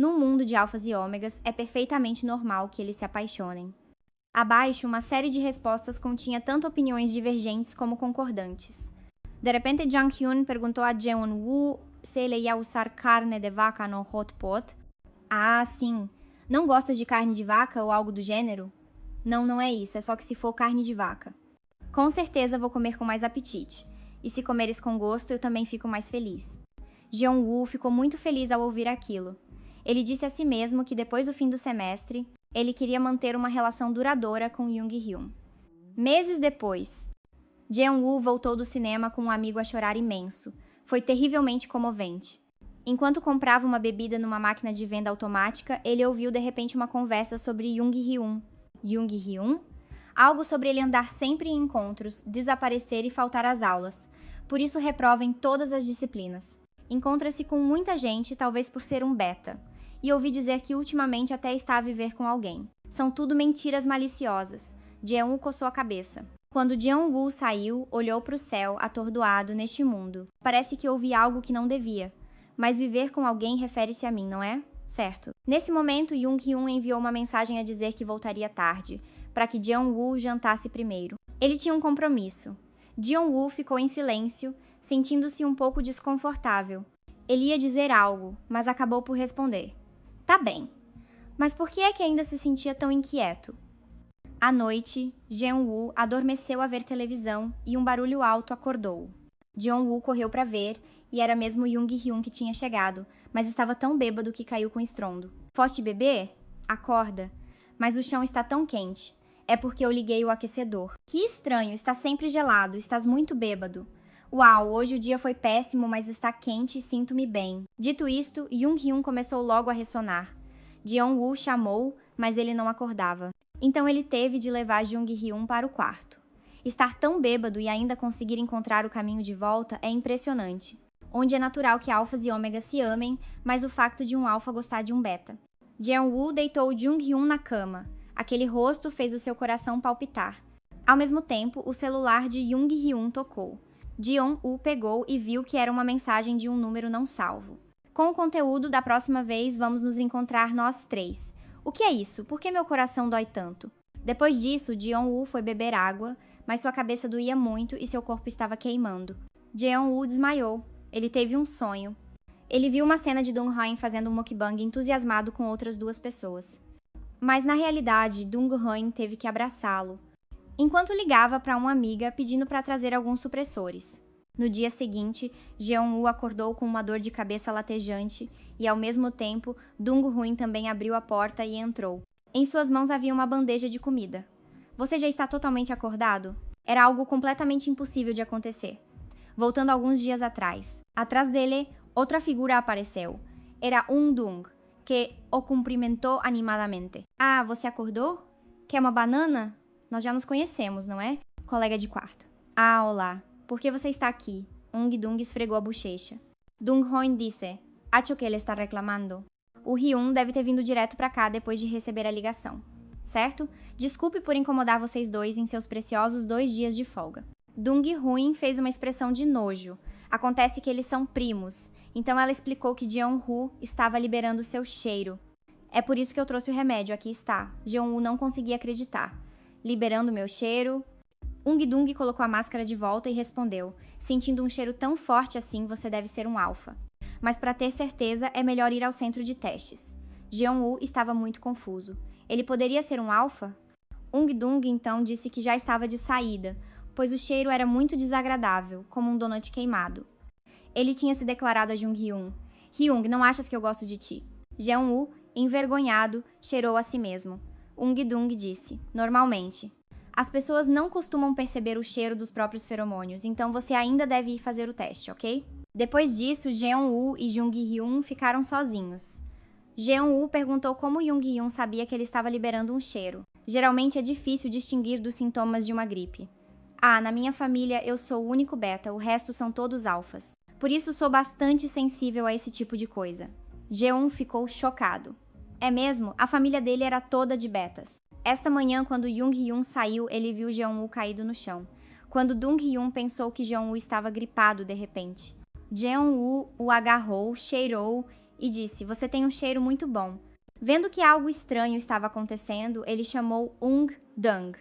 Num mundo de alfas e ômegas, é perfeitamente normal que eles se apaixonem. Abaixo, uma série de respostas continha tanto opiniões divergentes como concordantes. De repente, Jang Hyun perguntou a Jeon-woo se ele ia usar carne de vaca no hot pot. Ah, sim. Não gostas de carne de vaca ou algo do gênero? Não, não é isso, é só que se for carne de vaca. Com certeza vou comer com mais apetite. E se comeres com gosto, eu também fico mais feliz. Jeon-woo ficou muito feliz ao ouvir aquilo. Ele disse a si mesmo que depois do fim do semestre, ele queria manter uma relação duradoura com Jung-hyun. Meses depois, Jeon-woo voltou do cinema com um amigo a chorar imenso. Foi terrivelmente comovente. Enquanto comprava uma bebida numa máquina de venda automática, ele ouviu de repente uma conversa sobre Jung-hyun. Jung-hyun? Algo sobre ele andar sempre em encontros, desaparecer e faltar às aulas. Por isso reprova em todas as disciplinas. Encontra-se com muita gente, talvez por ser um beta. E ouvi dizer que ultimamente até está a viver com alguém. São tudo mentiras maliciosas. Jeon-woo coçou a cabeça. Quando Jeon-woo saiu, olhou para o céu, atordoado neste mundo. Parece que ouvi algo que não devia. Mas viver com alguém refere-se a mim, não é? Certo. Nesse momento, Jung-hyun enviou uma mensagem a dizer que voltaria tarde, para que Jeon-woo jantasse primeiro. Ele tinha um compromisso. Jeon-woo ficou em silêncio, sentindo-se um pouco desconfortável. Ele ia dizer algo, mas acabou por responder. Tá bem. Mas por que é que ainda se sentia tão inquieto? À noite, Jeon-woo adormeceu a ver televisão e um barulho alto acordou-o. Jeon-woo correu para ver e era mesmo Jung-hyun que tinha chegado, mas estava tão bêbado que caiu com estrondo. Foste beber? Acorda. Mas o chão está tão quente. É porque eu liguei o aquecedor. Que estranho, está sempre gelado, estás muito bêbado. Uau, hoje o dia foi péssimo, mas está quente e sinto-me bem. Dito isto, Jung-hyun começou logo a ressonar. Jeon-woo chamou, mas ele não acordava. Então ele teve de levar Jung-hyun para o quarto. Estar tão bêbado e ainda conseguir encontrar o caminho de volta é impressionante. Onde é natural que alfas e ômegas se amem, mas o facto de um alfa gostar de um beta. Jeon-woo deitou Jung-hyun na cama. Aquele rosto fez o seu coração palpitar. Ao mesmo tempo, o celular de Jung-hyun tocou. Jeon-woo pegou e viu que era uma mensagem de um número não salvo. Com o conteúdo da próxima vez, vamos nos encontrar nós três. O que é isso? Por que meu coração dói tanto? Depois disso, Jeon-woo foi beber água, mas sua cabeça doía muito e seu corpo estava queimando. Jeon-woo desmaiou. Ele teve um sonho. Ele viu uma cena de Dong-hyun fazendo um mukbang entusiasmado com outras duas pessoas. Mas na realidade, Dong-hyun teve que abraçá-lo, enquanto ligava para uma amiga pedindo para trazer alguns supressores. No dia seguinte, Jeon-woo acordou com uma dor de cabeça latejante e, ao mesmo tempo, Dong-hyun também abriu a porta e entrou. Em suas mãos havia uma bandeja de comida. Você já está totalmente acordado? Era algo completamente impossível de acontecer. Voltando alguns dias atrás. Atrás dele, outra figura apareceu. Era Dung, que o cumprimentou animadamente. Ah, você acordou? Quer uma banana? Nós já nos conhecemos, não é? Colega de quarto. Ah, olá. Por que você está aqui? Dung esfregou a bochecha. Dong-hyun disse. Acho que ele está reclamando. O Hyun deve ter vindo direto para cá depois de receber a ligação. Certo? Desculpe por incomodar vocês dois em seus preciosos 2 dias de folga. Dong-hyun fez uma expressão de nojo. Acontece que eles são primos. Então ela explicou que Jeon-woo estava liberando seu cheiro. É por isso que eu trouxe o remédio, aqui está. Jeon-woo não conseguia acreditar. Liberando meu cheiro... Dung colocou a máscara de volta e respondeu. Sentindo um cheiro tão forte assim, você deve ser um alfa. Mas para ter certeza, é melhor ir ao centro de testes. Jeon-woo estava muito confuso. Ele poderia ser um alfa? Dung então disse que já estava de saída, pois o cheiro era muito desagradável, como um donut queimado. Ele tinha se declarado a Jung-hyun. Hyung, não achas que eu gosto de ti? Jeon-woo, envergonhado, cheirou a si mesmo. Dung disse, normalmente. As pessoas não costumam perceber o cheiro dos próprios feromônios, então você ainda deve ir fazer o teste, ok? Depois disso, Jeon-woo e Jung-hyun ficaram sozinhos. Jeon-woo perguntou como Jung-hyun sabia que ele estava liberando um cheiro. Geralmente é difícil distinguir dos sintomas de uma gripe. Ah, na minha família eu sou o único beta, o resto são todos alfas. Por isso sou bastante sensível a esse tipo de coisa. Jeon ficou chocado. É mesmo? A família dele era toda de betas. Esta manhã, quando Jung-hyun saiu, ele viu Jeon-woo caído no chão. Quando Dong-hyun pensou que Jeon-woo estava gripado de repente. Jeon-woo o agarrou, cheirou e disse: "Você tem um cheiro muito bom." Vendo que algo estranho estava acontecendo, ele chamou Ung Dung.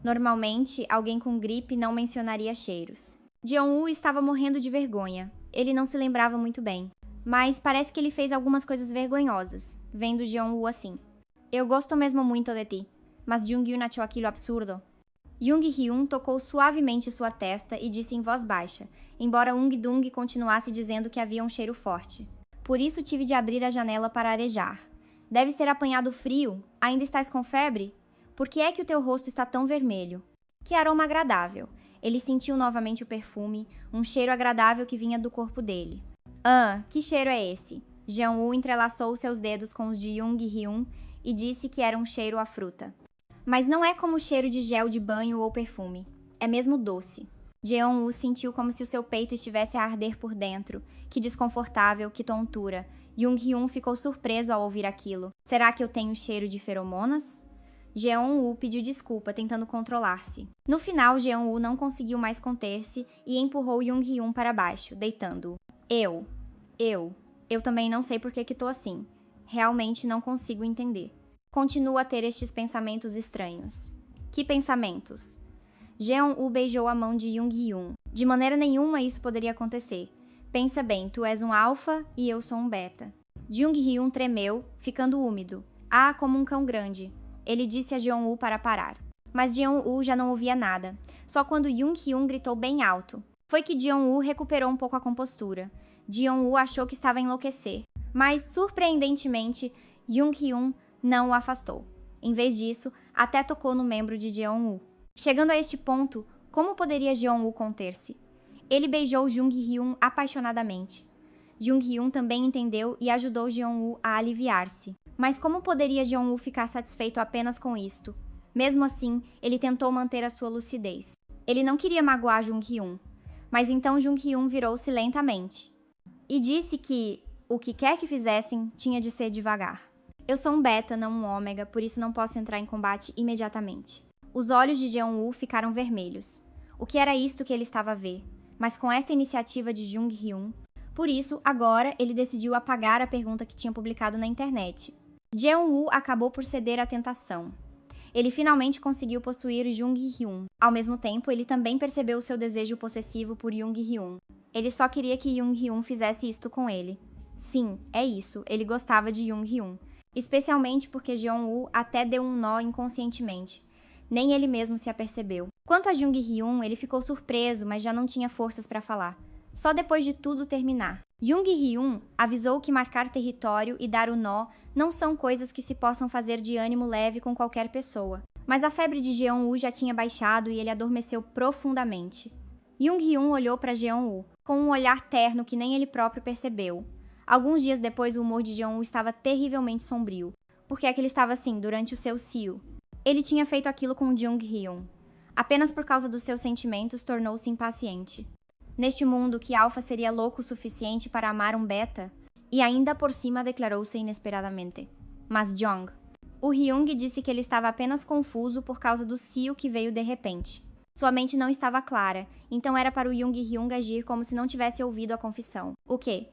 Normalmente, alguém com gripe não mencionaria cheiros. Jeon-woo estava morrendo de vergonha. Ele não se lembrava muito bem. Mas parece que ele fez algumas coisas vergonhosas, vendo Jeon-woo assim. "Eu gosto mesmo muito de ti, mas Jung-hyun achou aquilo absurdo." Jung-hyun tocou suavemente sua testa e disse em voz baixa, embora Ung-dung continuasse dizendo que havia um cheiro forte. "Por isso tive de abrir a janela para arejar. Deves ter apanhado frio. Ainda estás com febre? Por que é que o teu rosto está tão vermelho?" Que aroma agradável. Ele sentiu novamente o perfume, um cheiro agradável que vinha do corpo dele. "Ah, que cheiro é esse?" Jeon-woo entrelaçou seus dedos com os de Jung-hyun e disse que era um cheiro a fruta. "Mas não é como o cheiro de gel de banho ou perfume. É mesmo doce." Jeon-woo sentiu como se o seu peito estivesse a arder por dentro. Que desconfortável, que tontura. Jung-hyun ficou surpreso ao ouvir aquilo. "Será que eu tenho cheiro de feromonas?" Jeon-woo pediu desculpa, tentando controlar-se. No final, Jeon-woo não conseguiu mais conter-se e empurrou Jung-hyun para baixo, deitando-o. Eu também não sei por que tô assim. Realmente não consigo entender. Continuo a ter estes pensamentos estranhos." "Que pensamentos?" Jeon-woo beijou a mão de Jung-hyun. "De maneira nenhuma isso poderia acontecer. Pensa bem, tu és um alfa e eu sou um beta." Jung-hyun tremeu, ficando úmido. "Ah, como um cão grande." Ele disse a Jeon-woo para parar. Mas Jeon-woo já não ouvia nada. Só quando Jung-hyun gritou bem alto. Foi que Jeon-woo recuperou um pouco a compostura. Jeon-woo achou que estava a enlouquecer. Mas, surpreendentemente, Jung-hyun não o afastou. Em vez disso, até tocou no membro de Jeon-woo. Chegando a este ponto, como poderia Jeon-woo conter-se? Ele beijou Jung-hyun apaixonadamente. Jung-hyun também entendeu e ajudou Jeon-woo a aliviar-se. Mas como poderia Jeon-woo ficar satisfeito apenas com isto? Mesmo assim, ele tentou manter a sua lucidez. Ele não queria magoar Jung-hyun. Mas então Jung-hyun virou-se lentamente e disse que, o que quer que fizessem, tinha de ser devagar. "Eu sou um beta, não um ômega, por isso não posso entrar em combate imediatamente." Os olhos de Jeon-woo ficaram vermelhos. O que era isto que ele estava a ver? Mas com esta iniciativa de Jung-hyun, por isso, agora, ele decidiu apagar a pergunta que tinha publicado na internet. Jeon-woo acabou por ceder à tentação. Ele finalmente conseguiu possuir Jung-hyun. Ao mesmo tempo, ele também percebeu seu desejo possessivo por Jung-hyun. Ele só queria que Jung-hyun fizesse isto com ele. Sim, é isso, ele gostava de Jung-hyun. Especialmente porque Jeon-woo até deu um nó inconscientemente. Nem ele mesmo se apercebeu. Quanto a Jung-hyun, ele ficou surpreso, mas já não tinha forças para falar. Só depois de tudo terminar. Jung-hyun avisou que marcar território e dar o nó não são coisas que se possam fazer de ânimo leve com qualquer pessoa. Mas a febre de Jeon-woo já tinha baixado e ele adormeceu profundamente. Jung-hyun olhou para Jeon-woo, com um olhar terno que nem ele próprio percebeu. Alguns dias depois, o humor de Jeon-woo estava terrivelmente sombrio. Por que é que ele estava assim durante o seu cio? Ele tinha feito aquilo com Jung-hyun. Apenas por causa dos seus sentimentos, tornou-se impaciente. Neste mundo, que Alpha seria louco o suficiente para amar um Beta? E ainda por cima declarou-se inesperadamente. Mas Jung. O Hyung disse que ele estava apenas confuso por causa do cio que veio de repente. Sua mente não estava clara, então era para o Jung-hyun agir como se não tivesse ouvido a confissão. O quê?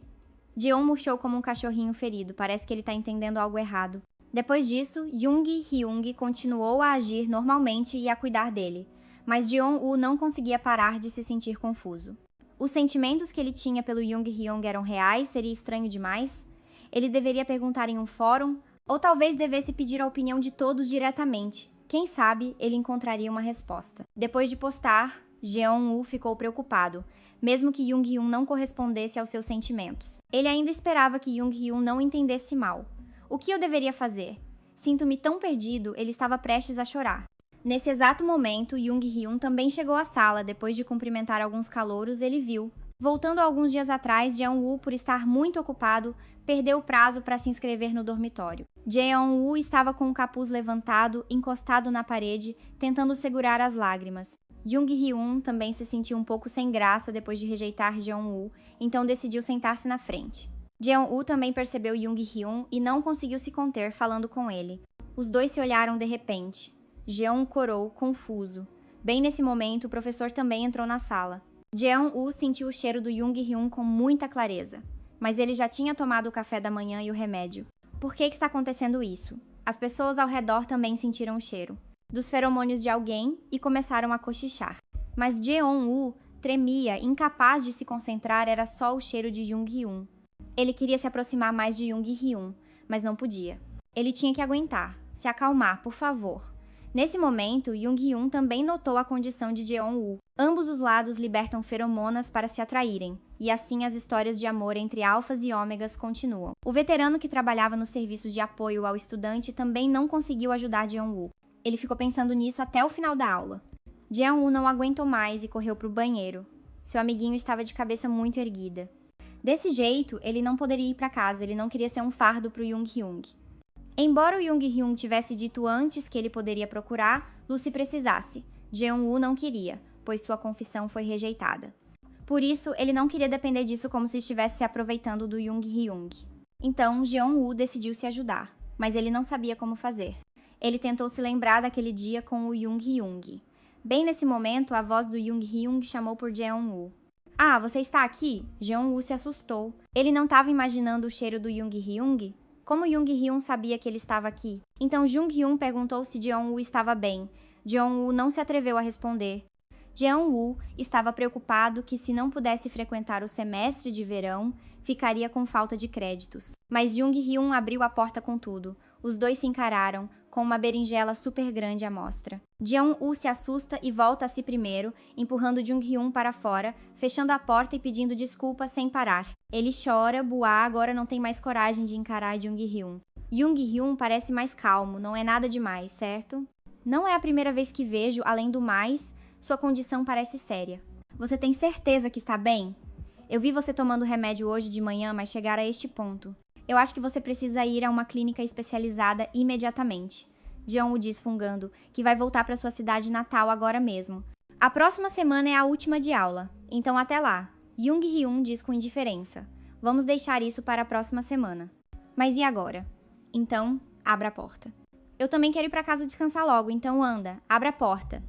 Jeon murchou como um cachorrinho ferido, parece que ele está entendendo algo errado. Depois disso, Jung-hyun continuou a agir normalmente e a cuidar dele, mas Jeon-woo não conseguia parar de se sentir confuso. Os sentimentos que ele tinha pelo Jung-hyun eram reais? Seria estranho demais? Ele deveria perguntar em um fórum? Ou talvez devesse pedir a opinião de todos diretamente. Quem sabe ele encontraria uma resposta. Depois de postar, Jeon-woo ficou preocupado, mesmo que Jung-hyun não correspondesse aos seus sentimentos. Ele ainda esperava que Jung-hyun não entendesse mal. O que eu deveria fazer? Sinto-me tão perdido, ele estava prestes a chorar. Nesse exato momento, Jung-hyun também chegou à sala. Depois de cumprimentar alguns calouros, ele viu. Voltando a alguns dias atrás, Jeon-woo, por estar muito ocupado, perdeu o prazo para se inscrever no dormitório. Jeon-woo estava com o capuz levantado, encostado na parede, tentando segurar as lágrimas. Jung-hyun também se sentiu um pouco sem graça depois de rejeitar Jeon-woo, então decidiu sentar-se na frente. Jeon-woo também percebeu Jung-hyun e não conseguiu se conter falando com ele. Os dois se olharam de repente. Jeon corou, confuso. Bem nesse momento, o professor também entrou na sala. Jeon-woo sentiu o cheiro do Jung-hyun com muita clareza. mas ele já tinha tomado o café da manhã e o remédio. Por que está acontecendo isso? As pessoas ao redor também sentiram o cheiro dos feromônios de alguém e começaram a cochichar. Mas Jeon-woo tremia, incapaz de se concentrar, era só o cheiro de Jung-hyun. Ele queria se aproximar mais de Jung-hyun, mas não podia. Ele tinha que aguentar, se acalmar, por favor. Nesse momento, Jung-hyun também notou a condição de Jeon-woo. Ambos os lados libertam feromonas para se atraírem, e assim as histórias de amor entre alfas e ômegas continuam. O veterano que trabalhava nos serviços de apoio ao estudante também não conseguiu ajudar Jeon-woo. Ele ficou pensando nisso até o final da aula. Jeon-woo não aguentou mais e correu para o banheiro. Seu amiguinho estava de cabeça muito erguida. Desse jeito, ele não poderia ir para casa, ele não queria ser um fardo para o Jung-hyun. Embora o Jung-hyun tivesse dito antes que ele poderia procurar, Lucy precisasse. Jeon-woo não queria, pois sua confissão foi rejeitada. Por isso, ele não queria depender disso como se estivesse se aproveitando do Jung-hyun. Então, Jeon-woo decidiu se ajudar, mas ele não sabia como fazer. Ele tentou se lembrar daquele dia com o Jung-hyun. Bem nesse momento, a voz do Jung-hyun chamou por Jeon-woo. Ah, você está aqui? Jeon-woo se assustou. Ele não estava imaginando o cheiro do Jung-hyun? Como Jung-hyun sabia que ele estava aqui? Então Jung-hyun perguntou se Jeon-woo estava bem. Jeon-woo não se atreveu a responder. Jeon-woo estava preocupado que se não pudesse frequentar o semestre de verão, ficaria com falta de créditos. Mas Jung-hyun abriu a porta com tudo. Os dois se encararam, com uma berinjela super grande à mostra. Jeon-woo se assusta e volta a si primeiro, empurrando Jung-hyun para fora, fechando a porta e pedindo desculpas sem parar. Ele chora, Boa agora não tem mais coragem de encarar Jung-hyun. Jung-hyun parece mais calmo, não é nada demais, certo? Não é a primeira vez que vejo, além do mais, sua condição parece séria. Você tem certeza que está bem? Eu vi você tomando remédio hoje de manhã, mas chegar a este ponto. Eu acho que você precisa ir a uma clínica especializada imediatamente. Jeon-woo diz fungando, que vai voltar para sua cidade natal agora mesmo. A próxima semana é a última de aula, então até lá. Jung-hyun diz com indiferença. Vamos deixar isso para a próxima semana. Mas e agora? Então, abra a porta. Eu também quero ir para casa descansar logo, então anda, abra a porta.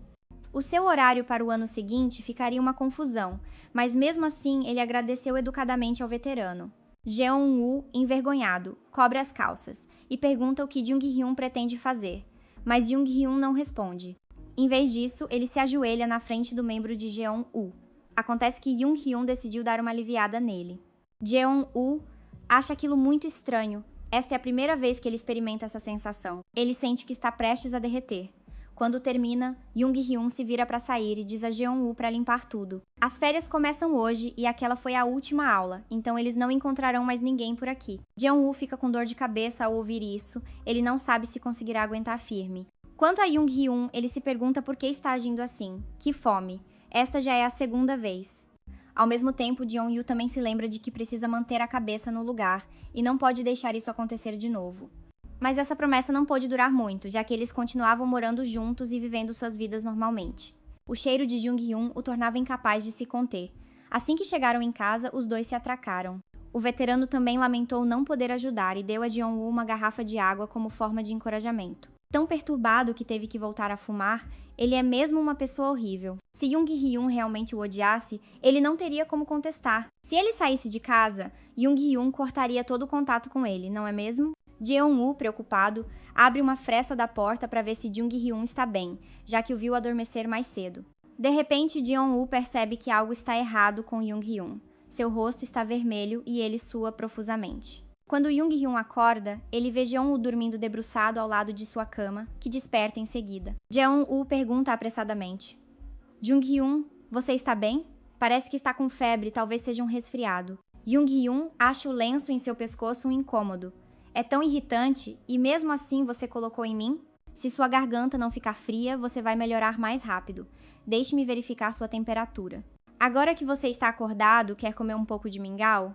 O seu horário para o ano seguinte ficaria uma confusão, mas mesmo assim ele agradeceu educadamente ao veterano. Jeon-woo, envergonhado, cobre as calças e pergunta o que Jung-hyun pretende fazer, mas Jung-hyun não responde. Em vez disso, ele se ajoelha na frente do membro de Jeon-woo. Acontece que Jung-hyun decidiu dar uma aliviada nele. Jeon-woo acha aquilo muito estranho. Esta é a primeira vez que ele experimenta essa sensação. Ele sente que está prestes a derreter. Quando termina, Jung-hyun se vira para sair e diz a Jeon-woo para limpar tudo. As férias começam hoje e aquela foi a última aula, então eles não encontrarão mais ninguém por aqui. Jeon-woo fica com dor de cabeça ao ouvir isso, ele não sabe se conseguirá aguentar firme. Quanto a Jung-hyun, ele se pergunta por que está agindo assim. Que fome. Esta já é a segunda vez. Ao mesmo tempo, Jeon-woo também se lembra de que precisa manter a cabeça no lugar e não pode deixar isso acontecer de novo. Mas essa promessa não pôde durar muito, já que eles continuavam morando juntos e vivendo suas vidas normalmente. O cheiro de Jung-hyun o tornava incapaz de se conter. Assim que chegaram em casa, os dois se atracaram. O veterano também lamentou não poder ajudar e deu a Jeon-woo uma garrafa de água como forma de encorajamento. Tão perturbado que teve que voltar a fumar, ele é mesmo uma pessoa horrível. Se Jung-hyun realmente o odiasse, ele não teria como contestar. Se ele saísse de casa, Jung-hyun cortaria todo o contato com ele, não é mesmo? Jeon-woo, preocupado, abre uma fresta da porta para ver se Jung-hyun está bem, já que o viu adormecer mais cedo. De repente, Jeon-woo percebe que algo está errado com Jung-hyun. Seu rosto está vermelho e ele sua profusamente. Quando Jung-hyun acorda, ele vê Jeon-woo dormindo debruçado ao lado de sua cama, que desperta em seguida. Jeon-woo pergunta apressadamente: Jung-hyun, você está bem? Parece que está com febre, talvez seja um resfriado. Jung-hyun acha o lenço em seu pescoço um incômodo. É tão irritante, e mesmo assim você colocou em mim? Se sua garganta não ficar fria, você vai melhorar mais rápido. Deixe-me verificar sua temperatura. Agora que você está acordado, quer comer um pouco de mingau?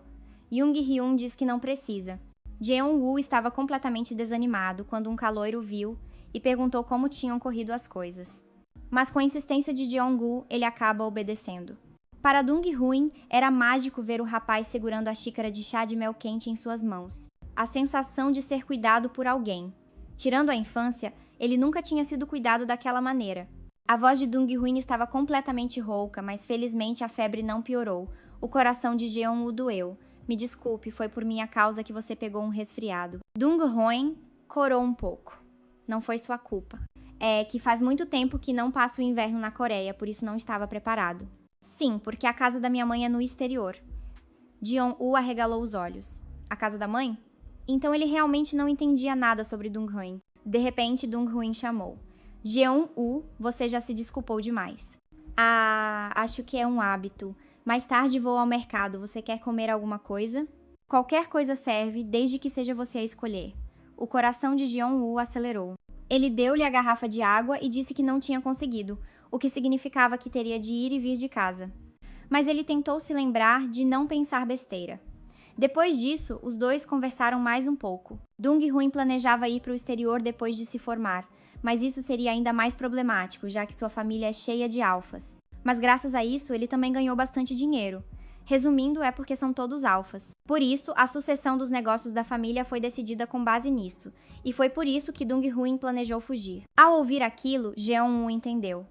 Jung-hyun diz que não precisa. Jeon-woo estava completamente desanimado quando um caloiro o viu e perguntou como tinham corrido as coisas. Mas com a insistência de Jeong-woo, ele acaba obedecendo. Para Dong-hoon, era mágico ver o rapaz segurando a xícara de chá de mel quente em suas mãos. A sensação de ser cuidado por alguém. Tirando a infância, ele nunca tinha sido cuidado daquela maneira. A voz de Dong-hoon estava completamente rouca, mas felizmente a febre não piorou. O coração de Jeon-woo doeu. Me desculpe, foi por minha causa que você pegou um resfriado. Dong-hoon corou um pouco. Não foi sua culpa. É que faz muito tempo que não passo o inverno na Coreia, por isso não estava preparado. Sim, porque a casa da minha mãe é no exterior. Jeon-woo arregalou os olhos. A casa da mãe? Então ele realmente não entendia nada sobre Dong-hoon. De repente, Dong-hoon chamou. Jeon-woo, você já se desculpou demais. Ah, acho que é um hábito. Mais tarde vou ao mercado. Você quer comer alguma coisa? Qualquer coisa serve, desde que seja você a escolher. O coração de Jeon-woo acelerou. Ele deu-lhe a garrafa de água e disse que não tinha conseguido, o que significava que teria de ir e vir de casa. Mas ele tentou se lembrar de não pensar besteira. Depois disso, os dois conversaram mais um pouco. Dong-hoon planejava ir para o exterior depois de se formar, mas isso seria ainda mais problemático, já que sua família é cheia de alfas. Mas graças a isso, ele também ganhou bastante dinheiro. Resumindo, é porque são todos alfas. Por isso, a sucessão dos negócios da família foi decidida com base nisso, e foi por isso que Dong-hoon planejou fugir. Ao ouvir aquilo, Jeon-woo entendeu.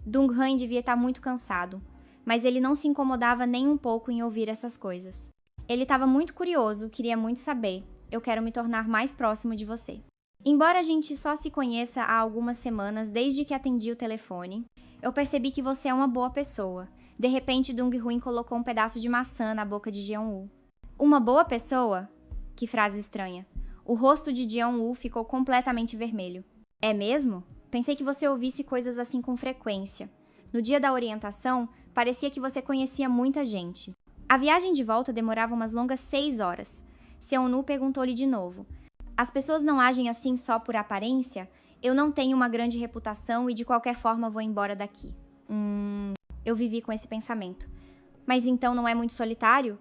Dong-hoon devia estar muito cansado, mas ele não se incomodava nem um pouco em ouvir essas coisas. Ele estava muito curioso, queria muito saber. Eu quero me tornar mais próximo de você. Embora a gente só se conheça há algumas semanas desde que atendi o telefone, eu percebi que você é uma boa pessoa. De repente, Dong-hoon colocou um pedaço de maçã na boca de Jeon-woo. Uma boa pessoa? Que frase estranha. O rosto de Jeon-woo ficou completamente vermelho. É mesmo? Pensei que você ouvisse coisas assim com frequência. No dia da orientação, parecia que você conhecia muita gente. A viagem de volta demorava umas longas 6 horas. Seon-woo perguntou-lhe de novo. As pessoas não agem assim só por aparência? Eu não tenho uma grande reputação e de qualquer forma vou embora daqui. Eu vivi com esse pensamento. Mas então não é muito solitário?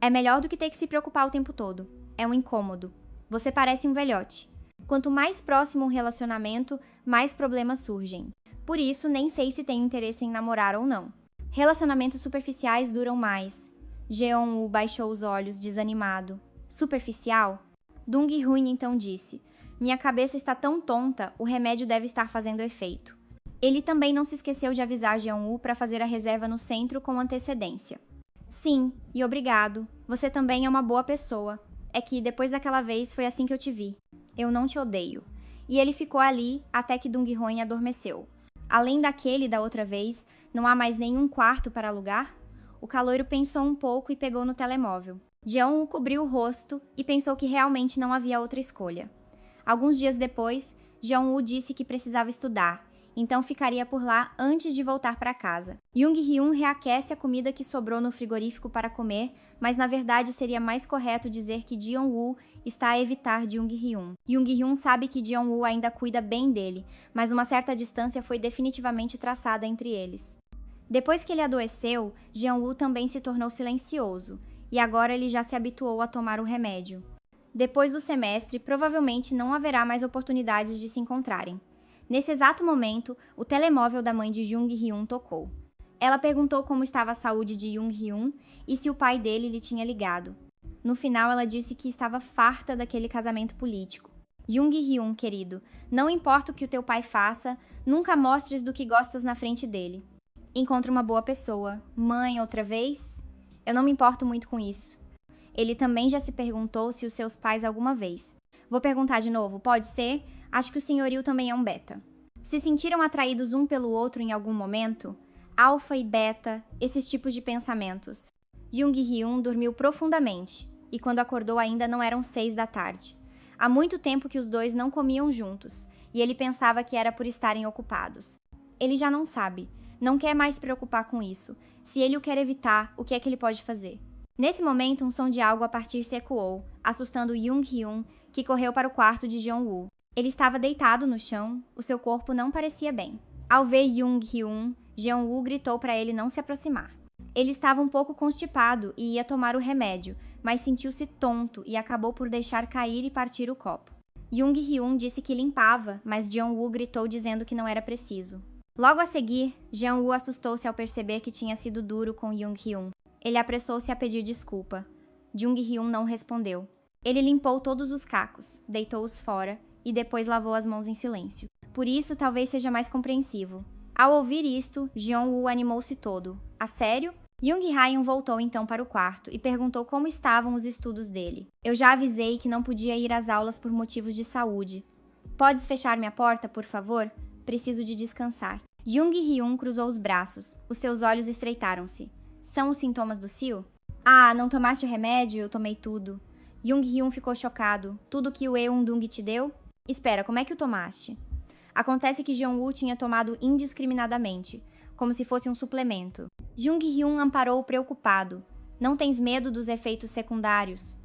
É melhor do que ter que se preocupar o tempo todo. É um incômodo. Você parece um velhote. Quanto mais próximo um relacionamento, mais problemas surgem. Por isso, nem sei se tenho interesse em namorar ou não. Relacionamentos superficiais duram mais. Jeon-woo baixou os olhos, desanimado. Superficial? Dong-hoon então disse. Minha cabeça está tão tonta, o remédio deve estar fazendo efeito. Ele também não se esqueceu de avisar Jeon-woo para fazer a reserva no centro com antecedência. Sim, e obrigado. Você também é uma boa pessoa. É que, depois daquela vez, foi assim que eu te vi. Eu não te odeio. E ele ficou ali até que Dong-hoon adormeceu. Além daquele da outra vez, não há mais nenhum quarto para alugar? O caloiro pensou um pouco e pegou no telemóvel. Jeon-woo cobriu o rosto e pensou que realmente não havia outra escolha. Alguns dias depois, Jeon-woo disse que precisava estudar, então ficaria por lá antes de voltar para casa. Jung-hyun reaquece a comida que sobrou no frigorífico para comer, mas na verdade seria mais correto dizer que Jeon-woo está a evitar Jung-hyun. Jung-hyun sabe que Jeon-woo ainda cuida bem dele, mas uma certa distância foi definitivamente traçada entre eles. Depois que ele adoeceu, Jeon-woo também se tornou silencioso, e agora ele já se habituou a tomar o remédio. Depois do semestre, provavelmente não haverá mais oportunidades de se encontrarem. Nesse exato momento, o telemóvel da mãe de Jung-hyun tocou. Ela perguntou como estava a saúde de Jung-hyun e se o pai dele lhe tinha ligado. No final, ela disse que estava farta daquele casamento político. Jung-hyun, querido, não importa o que o teu pai faça, nunca mostres do que gostas na frente dele. Encontre uma boa pessoa. Mãe, outra vez? Eu não me importo muito com isso. Ele também já se perguntou se os seus pais alguma vez. Vou perguntar de novo, pode ser? Acho que o senhorio também é um beta. Se sentiram atraídos um pelo outro em algum momento? Alfa e beta, esses tipos de pensamentos. Jung-hyun dormiu profundamente, e quando acordou ainda não eram 6 da tarde. Há muito tempo que os dois não comiam juntos, e ele pensava que era por estarem ocupados. Ele já não sabe, não quer mais se preocupar com isso. Se ele o quer evitar, o que é que ele pode fazer? Nesse momento, um som de algo a partir se ecoou, assustando Jung-hyun, que correu para o quarto de Jeon-woo. Ele estava deitado no chão, o seu corpo não parecia bem. Ao ver Jung-hyun, Jeon-woo gritou para ele não se aproximar. Ele estava um pouco constipado e ia tomar o remédio, mas sentiu-se tonto e acabou por deixar cair e partir o copo. Jung-hyun disse que limpava, mas Jeon-woo gritou dizendo que não era preciso. Logo a seguir, Jeon-woo assustou-se ao perceber que tinha sido duro com Jung-hyun. Ele apressou-se a pedir desculpa. Jung-hyun não respondeu. Ele limpou todos os cacos, deitou-os fora e depois lavou as mãos em silêncio. Por isso, talvez seja mais compreensivo. Ao ouvir isto, Jeon-woo animou-se todo. A sério? Jung Hae-in voltou então para o quarto e perguntou como estavam os estudos dele. Eu já avisei que não podia ir às aulas por motivos de saúde. Podes fechar minha porta, por favor? Preciso de descansar. Jung Hyun cruzou os braços. Os seus olhos estreitaram-se. São os sintomas do Sil? Ah, não tomaste o remédio? Eu tomei tudo. Jung Hyun ficou chocado. Tudo que o Eun-dung te deu? Espera, como é que o tomaste? Acontece que Jeon-woo tinha tomado indiscriminadamente, como se fosse um suplemento. Jung Hyun amparou preocupado. Não tens medo dos efeitos secundários?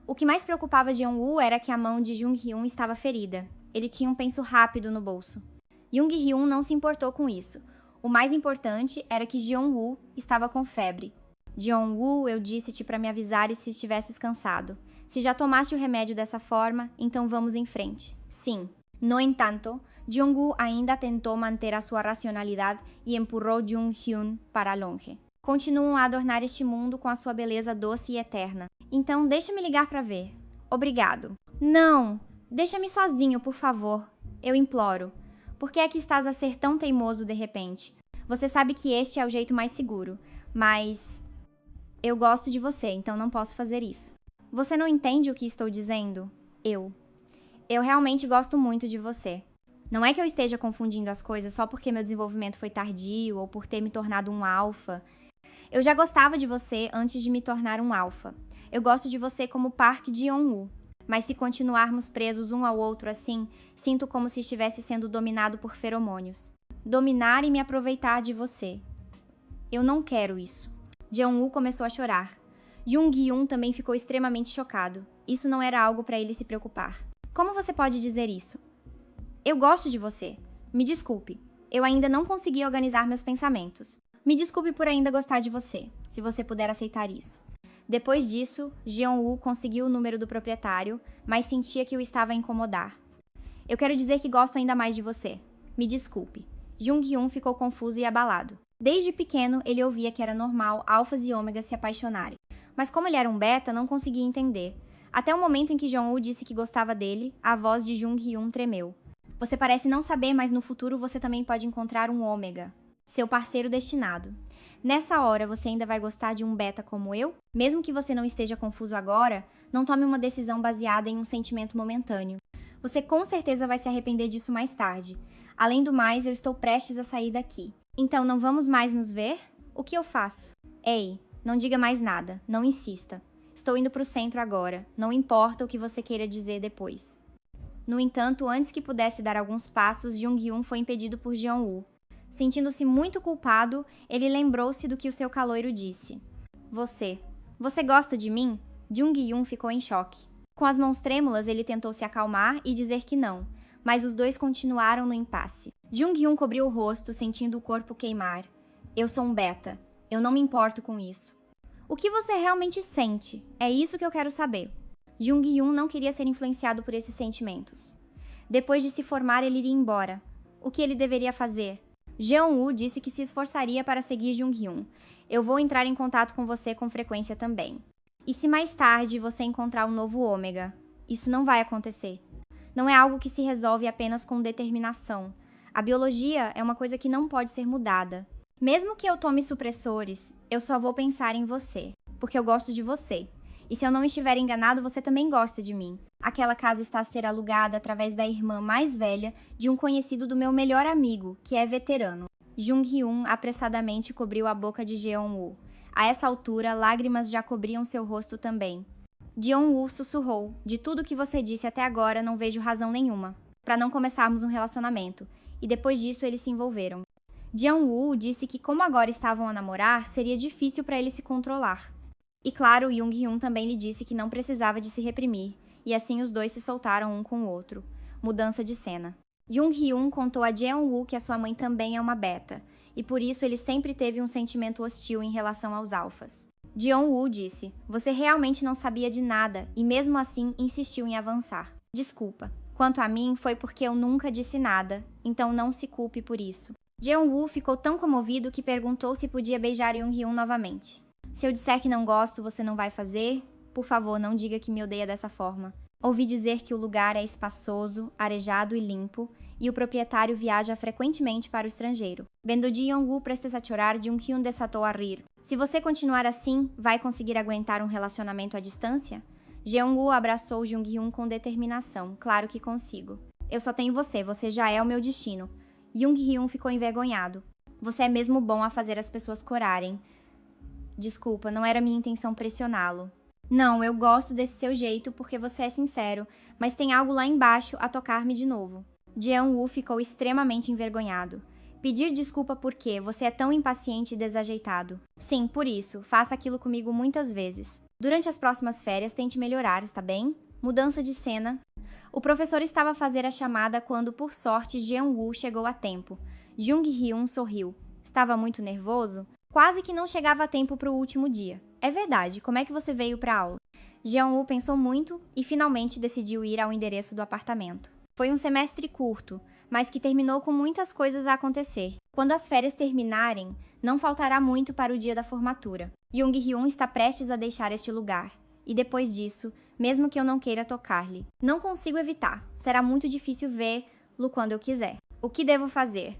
O que mais preocupava Jeon-woo era que a mão de Jung Hyun estava ferida. Ele tinha um penso rápido no bolso. Jung Hyun não se importou com isso. O mais importante era que Jeon-woo estava com febre. Jeon-woo, eu disse-te para me avisar se estivesses cansado. Se já tomaste o remédio dessa forma, então vamos em frente. Sim. No entanto, Jeon-woo ainda tentou manter a sua racionalidade e empurrou Jung Hyun para longe. Continuam a adornar este mundo com a sua beleza doce e eterna. Então deixa-me ligar para ver. Obrigado. Não! Deixa-me sozinho, por favor. Eu imploro. Por que é que estás a ser tão teimoso de repente? Você sabe que este é o jeito mais seguro, mas eu gosto de você, então não posso fazer isso. Você não entende o que estou dizendo? Eu realmente gosto muito de você. Não é que eu esteja confundindo as coisas só porque meu desenvolvimento foi tardio ou por ter me tornado um alfa. Eu já gostava de você antes de me tornar um alfa. Eu gosto de você como Park Jeon-woo. Mas se continuarmos presos um ao outro assim, sinto como se estivesse sendo dominado por feromônios. Dominar e me aproveitar de você. Eu não quero isso. Jeon-woo começou a chorar. Jung-hyun também ficou extremamente chocado. Isso não era algo para ele se preocupar. Como você pode dizer isso? Eu gosto de você. Me desculpe. Eu ainda não consegui organizar meus pensamentos. Me desculpe por ainda gostar de você, se você puder aceitar isso. Depois disso, Jeon-woo conseguiu o número do proprietário, mas sentia que o estava a incomodar. Eu quero dizer que gosto ainda mais de você. Me desculpe. Jung-hyun ficou confuso e abalado. Desde pequeno, ele ouvia que era normal alfas e ômegas se apaixonarem. Mas como ele era um beta, não conseguia entender. Até o momento em que Jeon-woo disse que gostava dele, a voz de Jung-hyun tremeu. Você parece não saber, mas no futuro você também pode encontrar um ômega, seu parceiro destinado. Nessa hora, você ainda vai gostar de um beta como eu? Mesmo que você não esteja confuso agora, não tome uma decisão baseada em um sentimento momentâneo. Você com certeza vai se arrepender disso mais tarde. Além do mais, eu estou prestes a sair daqui. Então, não vamos mais nos ver? O que eu faço? Ei, não diga mais nada. Não insista. Estou indo para o centro agora. Não importa o que você queira dizer depois. No entanto, antes que pudesse dar alguns passos, Jung-hyun foi impedido por Jeon-woo. Sentindo-se muito culpado, ele lembrou-se do que o seu caloiro disse. Você gosta de mim? Jung-hyun ficou em choque. Com as mãos trêmulas, ele tentou se acalmar e dizer que não, mas os dois continuaram no impasse. Jung-hyun cobriu o rosto, sentindo o corpo queimar. Eu sou um beta. Eu não me importo com isso. O que você realmente sente? É isso que eu quero saber. Jung-hyun não queria ser influenciado por esses sentimentos. Depois de se formar, ele iria embora. O que ele deveria fazer? Jeon-woo disse que se esforçaria para seguir Jung-hyun. Eu vou entrar em contato com você com frequência também. E se mais tarde você encontrar um novo ômega? Isso não vai acontecer. Não é algo que se resolve apenas com determinação. A biologia é uma coisa que não pode ser mudada. Mesmo que eu tome supressores, eu só vou pensar em você, porque eu gosto de você. E se eu não estiver enganado, você também gosta de mim. Aquela casa está a ser alugada através da irmã mais velha de um conhecido do meu melhor amigo, que é veterano. Jung-hyun apressadamente cobriu a boca de Jeon-woo. A essa altura, lágrimas já cobriam seu rosto também. Jeon-woo sussurrou: de tudo que você disse até agora, não vejo razão nenhuma para não começarmos um relacionamento. E depois disso, eles se envolveram. Jeon-woo disse que como agora estavam a namorar, seria difícil para ele se controlar. E claro, Jung-hyun também lhe disse que não precisava de se reprimir, e assim os dois se soltaram um com o outro. Mudança de cena. Jung-hyun contou a Jeon-woo que a sua mãe também é uma beta, e por isso ele sempre teve um sentimento hostil em relação aos alfas. Jeon-woo disse: você realmente não sabia de nada, e mesmo assim insistiu em avançar. Desculpa. Quanto a mim, foi porque eu nunca disse nada, então não se culpe por isso. Jeon-woo ficou tão comovido que perguntou se podia beijar Jung-hyun novamente. Se eu disser que não gosto, você não vai fazer? Por favor, não diga que me odeia dessa forma. Ouvi dizer que o lugar é espaçoso, arejado e limpo, e o proprietário viaja frequentemente para o estrangeiro. Vendo Jeon-woo prestes a chorar, Jung-hyun desatou a rir. Se você continuar assim, vai conseguir aguentar um relacionamento à distância? Jeong-woo abraçou Jung-hyun com determinação. Claro que consigo. Eu só tenho você, você já é o meu destino. Jung-hyun ficou envergonhado. Você é mesmo bom a fazer as pessoas corarem. Desculpa, não era minha intenção pressioná-lo. Não, eu gosto desse seu jeito porque você é sincero, mas tem algo lá embaixo a tocar-me de novo. Jeong-woo ficou extremamente envergonhado. Pedir desculpa por quê? Você é tão impaciente e desajeitado. Sim, por isso. Faça aquilo comigo muitas vezes. Durante as próximas férias, tente melhorar, está bem? Mudança de cena. O professor estava a fazer a chamada quando, por sorte, Jeong-woo chegou a tempo. Jung-hyun sorriu. Estava muito nervoso? Quase que não chegava a tempo para o último dia. É verdade, como é que você veio para a aula? Jeong-woo pensou muito e finalmente decidiu ir ao endereço do apartamento. Foi um semestre curto, mas que terminou com muitas coisas a acontecer. Quando as férias terminarem, não faltará muito para o dia da formatura. Jung-hyun está prestes a deixar este lugar. E depois disso, mesmo que eu não queira tocar-lhe, não consigo evitar. Será muito difícil vê-lo quando eu quiser. O que devo fazer?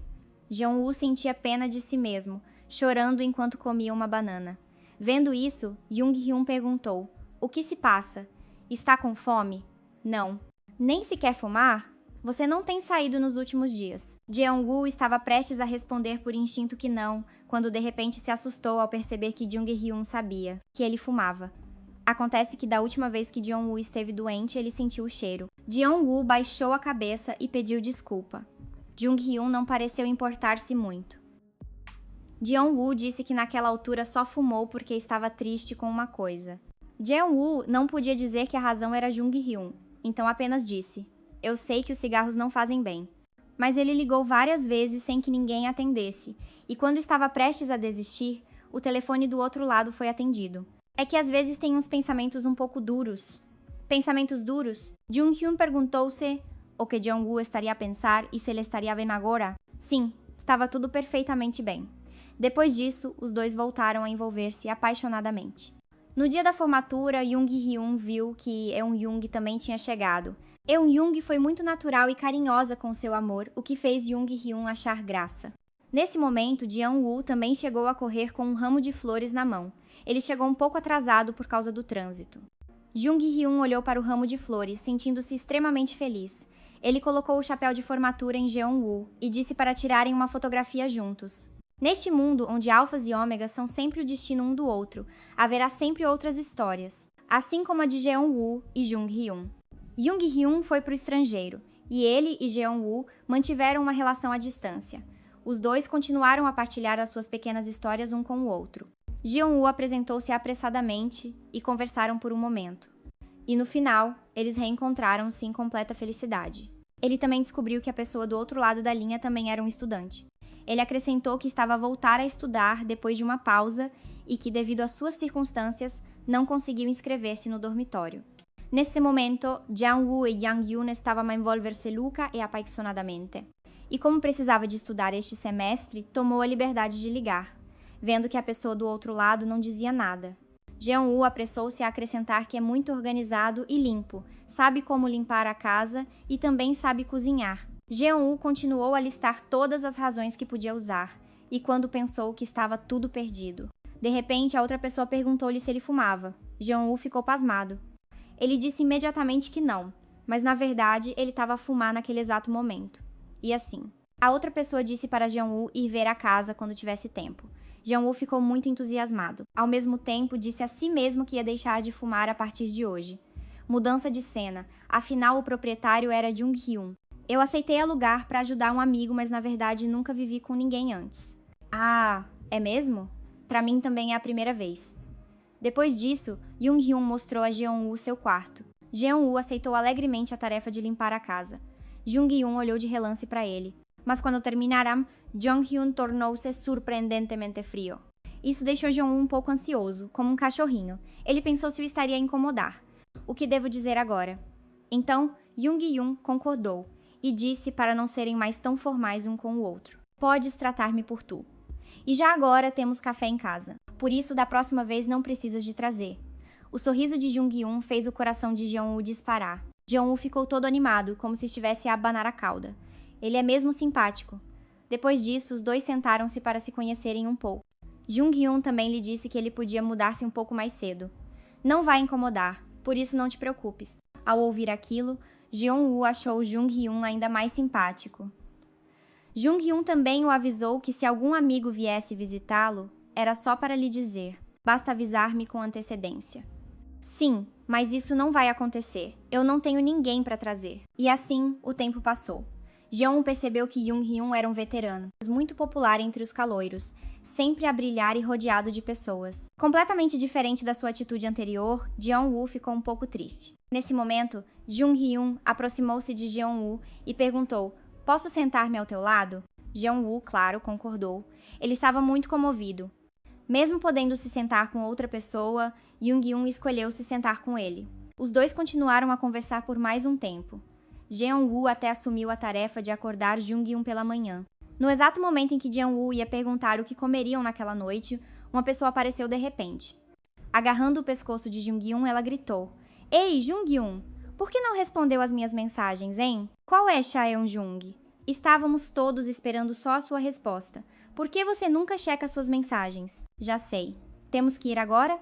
Jeong-woo sentia pena de si mesmo, chorando enquanto comia uma banana. Vendo isso, Jung-hyun perguntou: o que se passa? Está com fome? Não. Nem se quer fumar? Você não tem saído nos últimos dias. Jeong-woo estava prestes a responder por instinto que não, quando de repente se assustou ao perceber que Jung-hyun sabia que ele fumava. Acontece que da última vez que Jeong-woo esteve doente, ele sentiu o cheiro. Jeong-woo baixou a cabeça e pediu desculpa. Jung-hyun não pareceu importar-se muito. Jeong-woo disse que naquela altura só fumou porque estava triste com uma coisa. Jeong-woo não podia dizer que a razão era Jung-hyun, então apenas disse: eu sei que os cigarros não fazem bem. Mas ele ligou várias vezes sem que ninguém atendesse, e quando estava prestes a desistir, o telefone do outro lado foi atendido. É que às vezes tem uns pensamentos um pouco duros. Pensamentos duros? Jung-hyun perguntou-se o que Jeong-woo estaria a pensar e se ele estaria bem agora. Sim, estava tudo perfeitamente bem. Depois disso, os dois voltaram a envolver-se apaixonadamente. No dia da formatura, Jung-hyun viu que Eun-jung também tinha chegado. Eun-jung foi muito natural e carinhosa com seu amor, o que fez Jung-hyun achar graça. Nesse momento, Jeong-woo também chegou a correr com um ramo de flores na mão. Ele chegou um pouco atrasado por causa do trânsito. Jung-hyun olhou para o ramo de flores, sentindo-se extremamente feliz. Ele colocou o chapéu de formatura em Jeong-woo e disse para tirarem uma fotografia juntos. Neste mundo, onde alfas e ômegas são sempre o destino um do outro, haverá sempre outras histórias, assim como a de Jeong-woo e Jung-hyun. Jung-hyun foi para o estrangeiro, e ele e Jeong-woo mantiveram uma relação à distância. Os dois continuaram a partilhar as suas pequenas histórias um com o outro. Jeong-woo apresentou-se apressadamente e conversaram por um momento. E no final, eles reencontraram-se em completa felicidade. Ele também descobriu que a pessoa do outro lado da linha também era um estudante. Ele acrescentou que estava a voltar a estudar depois de uma pausa e que, devido às suas circunstâncias, não conseguiu inscrever-se no dormitório. Nesse momento, Jeong-woo e Yang-hyun estavam a envolver-se louca e apaixonadamente. E como precisava de estudar este semestre, tomou a liberdade de ligar, vendo que a pessoa do outro lado não dizia nada. Jeong-woo apressou-se a acrescentar que é muito organizado e limpo, sabe como limpar a casa e também sabe cozinhar. Jeong-woo continuou a listar todas as razões que podia usar, e quando pensou que estava tudo perdido. De repente, a outra pessoa perguntou-lhe se ele fumava. Jeong-woo ficou pasmado. Ele disse imediatamente que não, mas na verdade ele estava a fumar naquele exato momento. E assim. A outra pessoa disse para Jeong-woo ir ver a casa quando tivesse tempo. Jeong-woo ficou muito entusiasmado. Ao mesmo tempo, disse a si mesmo que ia deixar de fumar a partir de hoje. Mudança de cena. Afinal, o proprietário era Jung-hyun. Eu aceitei alugar para ajudar um amigo, mas na verdade nunca vivi com ninguém antes. Ah, é mesmo? Para mim também é a primeira vez. Depois disso, Jung-hyun mostrou a Jeong-woo seu quarto. Jeong-woo aceitou alegremente a tarefa de limpar a casa. Jung-hyun olhou de relance para ele. Mas quando terminaram, Jung-hyun tornou-se surpreendentemente frio. Isso deixou Jeong-woo um pouco ansioso, como um cachorrinho. Ele pensou se o estaria a incomodar. O que devo dizer agora? Então, Jung-hyun concordou e disse para não serem mais tão formais um com o outro. Podes tratar-me por tu. E já agora temos café em casa. Por isso, da próxima vez não precisas de trazer. O sorriso de Jung-hyun fez o coração de Jeong-woo disparar. Jeong-woo ficou todo animado, como se estivesse a abanar a cauda. Ele é mesmo simpático. Depois disso, os dois sentaram-se para se conhecerem um pouco. Jung-hyun também lhe disse que ele podia mudar-se um pouco mais cedo. Não vai incomodar, por isso não te preocupes. Ao ouvir aquilo, Jeon-woo achou Jung-hyun ainda mais simpático. Jung-hyun também o avisou que se algum amigo viesse visitá-lo, era só para lhe dizer, basta avisar-me com antecedência. Sim, mas isso não vai acontecer. Eu não tenho ninguém para trazer. E assim, o tempo passou. Jeon percebeu que Jung-hyun era um veterano, muito popular entre os caloiros, sempre a brilhar e rodeado de pessoas. Completamente diferente da sua atitude anterior, Jeon-woo ficou um pouco triste. Nesse momento, Jung-hyun aproximou-se de Jeon-woo e perguntou, posso sentar-me ao teu lado? Jeon-woo, claro, concordou. Ele estava muito comovido. Mesmo podendo se sentar com outra pessoa, Jung-hyun escolheu se sentar com ele. Os dois continuaram a conversar por mais um tempo. Jeon-woo até assumiu a tarefa de acordar Jung-hyun pela manhã. No exato momento em que Jeon-woo ia perguntar o que comeriam naquela noite, uma pessoa apareceu de repente. Agarrando o pescoço de Jung-hyun, ela gritou, Ei, Jung-hyun, por que não respondeu às minhas mensagens, hein? Qual é, Chaeon-jung? Estávamos todos esperando só a sua resposta. Por que você nunca checa suas mensagens? Já sei. Temos que ir agora?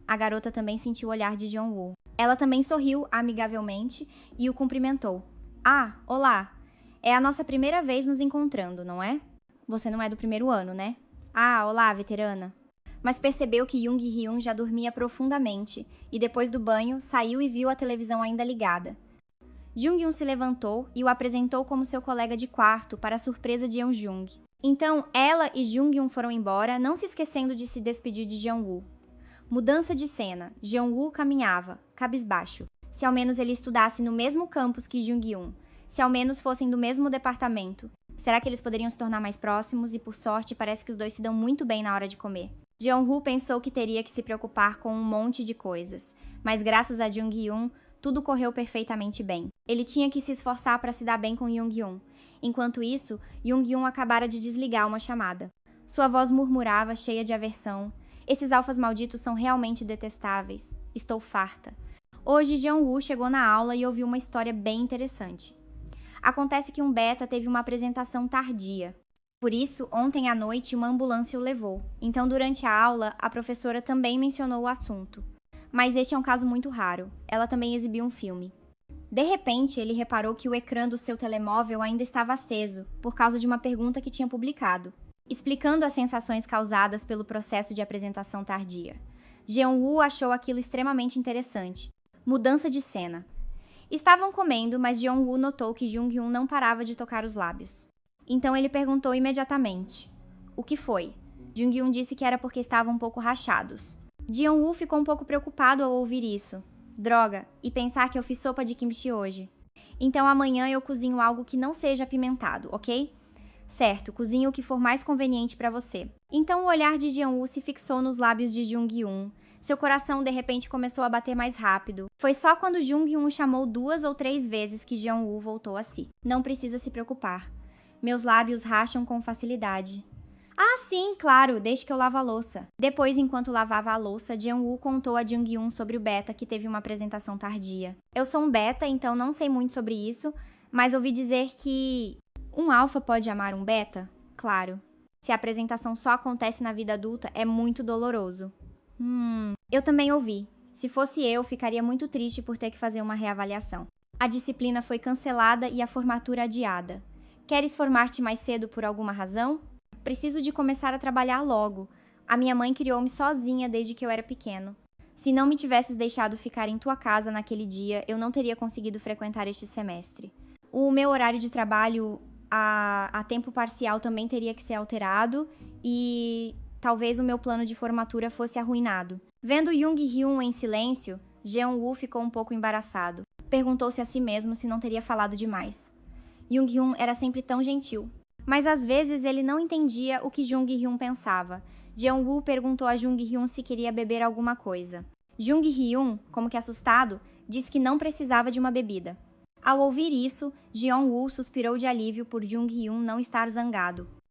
A garota também sentiu o olhar de Jeon-woo. Ela também sorriu amigavelmente e o cumprimentou. Ah, olá. É a nossa primeira vez nos encontrando, não é? Você não é do primeiro ano, né? Ah, olá, veterana. Mas percebeu que Jung-hyun já dormia profundamente e depois do banho saiu e viu a televisão ainda ligada. Jung-hyun se levantou e o apresentou como seu colega de quarto para a surpresa de Yeon-jung. Então, ela e Jung-hyun foram embora, não se esquecendo de se despedir de Jeon-woo. Mudança de cena. Jeon-woo caminhava, cabisbaixo. Se ao menos ele estudasse no mesmo campus que Jung-hyun. Se ao menos fossem do mesmo departamento. Será que eles poderiam se tornar mais próximos e, por sorte, parece que os dois se dão muito bem na hora de comer. Jeon-woo pensou que teria que se preocupar com um monte de coisas, mas graças a Jung-hyun, tudo correu perfeitamente bem. Ele tinha que se esforçar para se dar bem com Jung-hyun. Enquanto isso, Jung-hyun acabara de desligar uma chamada. Sua voz murmurava, cheia de aversão. Esses alfas malditos são realmente detestáveis. Estou farta. Hoje, Jeon-woo chegou na aula e ouviu uma história bem interessante. Acontece que um beta teve uma apresentação tardia. Por isso, ontem à noite, uma ambulância o levou. Então, durante a aula, a professora também mencionou o assunto. Mas este é um caso muito raro. Ela também exibiu um filme. De repente, ele reparou que o ecrã do seu telemóvel ainda estava aceso, por causa de uma pergunta que tinha publicado, explicando as sensações causadas pelo processo de apresentação tardia. Jeon-woo achou aquilo extremamente interessante. Mudança de cena. Estavam comendo, mas Jeon-woo notou que Jung-hyun não parava de tocar os lábios. Então ele perguntou imediatamente. O que foi? Jung-hyun disse que era porque estavam um pouco rachados. Jeon-woo ficou um pouco preocupado ao ouvir isso. Droga, e pensar que eu fiz sopa de kimchi hoje. Então amanhã eu cozinho algo que não seja apimentado, ok? Certo, cozinhe o que for mais conveniente para você. Então o olhar de Jeon-woo se fixou nos lábios de Jung-hyun. Seu coração de repente começou a bater mais rápido. Foi só quando Jung-hyun o chamou 2 ou 3 vezes que Jeon-woo voltou a si. Não precisa se preocupar. Meus lábios racham com facilidade. Ah, sim, claro, desde que eu lavo a louça. Depois, enquanto lavava a louça, Jeon-woo contou a Jung-hyun sobre o beta que teve uma apresentação tardia. Eu sou um beta, então não sei muito sobre isso, mas ouvi dizer que um alfa pode amar um beta? Claro. Se a apresentação só acontece na vida adulta, é muito doloroso. Eu também ouvi. Se fosse eu, ficaria muito triste por ter que fazer uma reavaliação. A disciplina foi cancelada e a formatura adiada. Queres formar-te mais cedo por alguma razão? Preciso de começar a trabalhar logo. A minha mãe criou-me sozinha desde que eu era pequeno. Se não me tivesses deixado ficar em tua casa naquele dia, eu não teria conseguido frequentar este semestre. O meu horário de trabalho a tempo parcial também teria que ser alterado e talvez o meu plano de formatura fosse arruinado. Vendo Jung-hyun em silêncio, Jeon-woo ficou um pouco embaraçado. Perguntou-se a si mesmo se não teria falado demais. Jung-hyun era sempre tão gentil. Mas às vezes ele não entendia o que Jung-hyun pensava. Jeon-woo perguntou a Jung-hyun se queria beber alguma coisa. Jung-hyun, como que assustado, disse que não precisava de uma bebida. Ao ouvir isso, Jeon-woo suspirou de alívio por Jung-hyun não estar zangado.